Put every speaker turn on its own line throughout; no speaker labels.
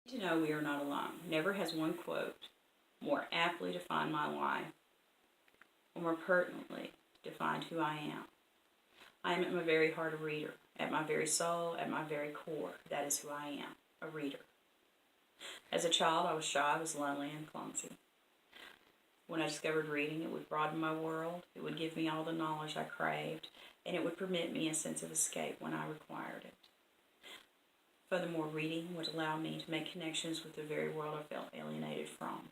To know we are not alone. Never has one quote more aptly defined my life or more pertinently defined who I am. I am at my very heart a reader. At my very soul, at my very core, that is who I am, a reader. As a child, I was shy, I was lonely, and clumsy. When I discovered reading, it would broaden my world, it would give me all the knowledge I craved, and it would permit me a sense of escape when I required it. Furthermore, reading would allow me to make connections with the very world I felt alienated from.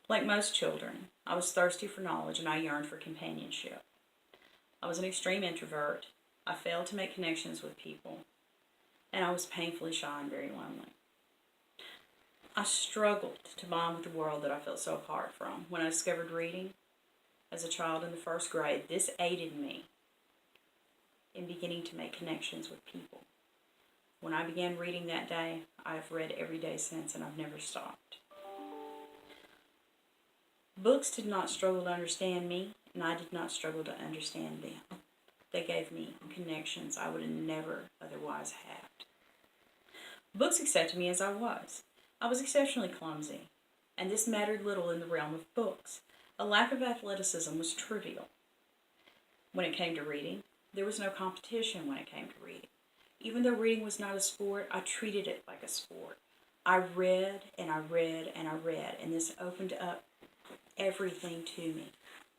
Like most children, I was thirsty for knowledge and I yearned for companionship. I was an extreme introvert. I failed to make connections with people, and I was painfully shy and very lonely. I struggled to bond with the world that I felt so apart from. When I discovered reading as a child in the first grade, this aided me in beginning to make connections with people. When I began reading that day, I have read every day since, and I've never stopped. Books did not struggle to understand me, and I did not struggle to understand them. They gave me connections I would have never otherwise had. Books accepted me as I was. I was exceptionally clumsy, and this mattered little in the realm of books. A lack of athleticism was trivial. When it came to reading, there was no competition when it came to reading. Even though reading was not a sport, I treated it like a sport. I read and I read and I read, and this opened up everything to me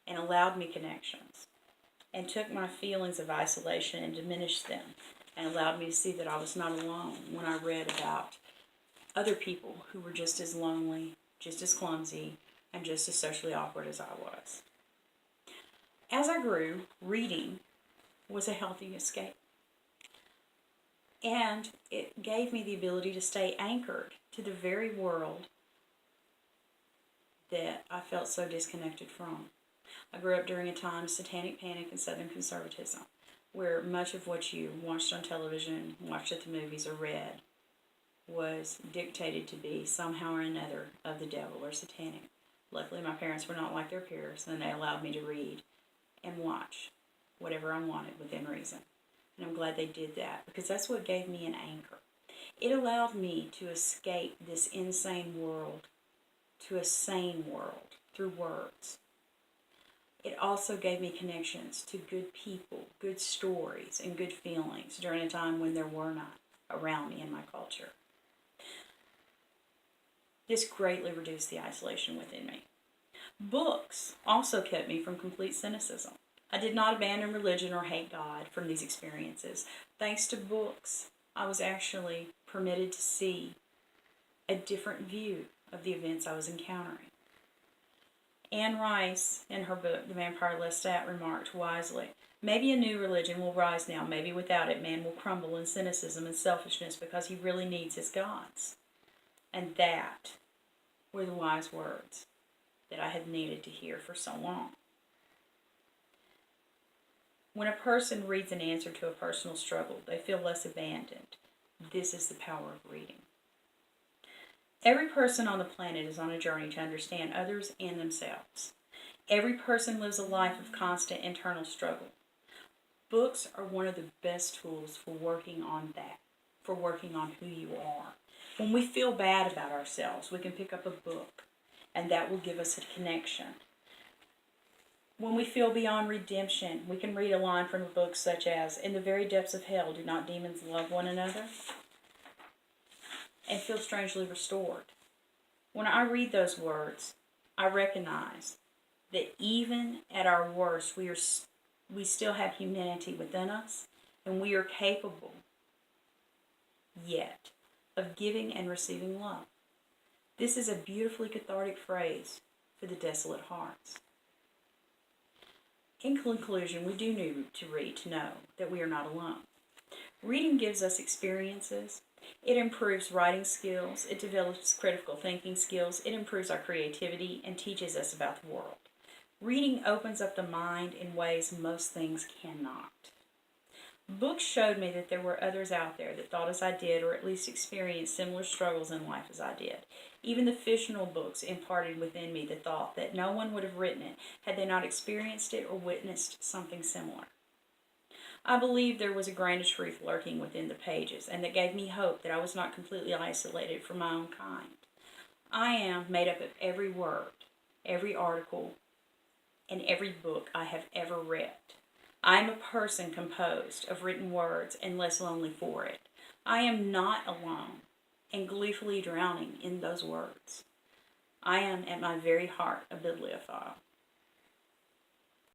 and allowed me connections and took my feelings of isolation and diminished them and allowed me to see that I was not alone when I read about other people who were just as lonely, just as clumsy, and just as socially awkward as I was. As I grew, reading was a healthy escape. And it gave me the ability to stay anchored to the very world that I felt so disconnected from. I grew up during a time of satanic panic and Southern conservatism, where much of what you watched on television, watched at the movies, or read was dictated to be somehow or another of the devil or satanic. Luckily, my parents were not like their peers, and they allowed me to read and watch whatever I wanted within reason. And I'm glad they did that, because that's what gave me an anchor. It allowed me to escape this insane world to a sane world through words. It also gave me connections to good people, good stories, and good feelings during a time when there were not around me in my culture. This greatly reduced the isolation within me. Books also kept me from complete cynicism. I did not abandon religion or hate God from these experiences. Thanks to books, I was actually permitted to see a different view of the events I was encountering. Anne Rice, in her book, The Vampire Lestat, remarked wisely, "Maybe a new religion will rise now. Maybe without it, man will crumble in cynicism and selfishness because he really needs his gods." And that were the wise words that I had needed to hear for so long. When a person reads an answer to a personal struggle, they feel less abandoned. This is the power of reading. Every person on the planet is on a journey to understand others and themselves. Every person lives a life of constant internal struggle. Books are one of the best tools for working on that, for working on who you are. When we feel bad about ourselves, we can pick up a book, and that will give us a connection. When we feel beyond redemption, we can read a line from a book such as, "In the very depths of hell, do not demons love one another?" and feel strangely restored. When I read those words, I recognize that even at our worst, we still have humanity within us, and we are capable yet of giving and receiving love. This is a beautifully cathartic phrase for the desolate hearts. In conclusion, we do need to read to know that we are not alone. Reading gives us experiences. It improves writing skills. It develops critical thinking skills. It improves our creativity and teaches us about the world. Reading opens up the mind in ways most things cannot. Books showed me that there were others out there that thought as I did, or at least experienced similar struggles in life as I did. Even the fictional books imparted within me the thought that no one would have written it had they not experienced it or witnessed something similar. I believed there was a grain of truth lurking within the pages, and that gave me hope that I was not completely isolated from my own kind. I am made up of every word, every article, and every book I have ever read. I am a person composed of written words and less lonely for it. I am not alone and gleefully drowning in those words. I am at my very heart a bibliophile.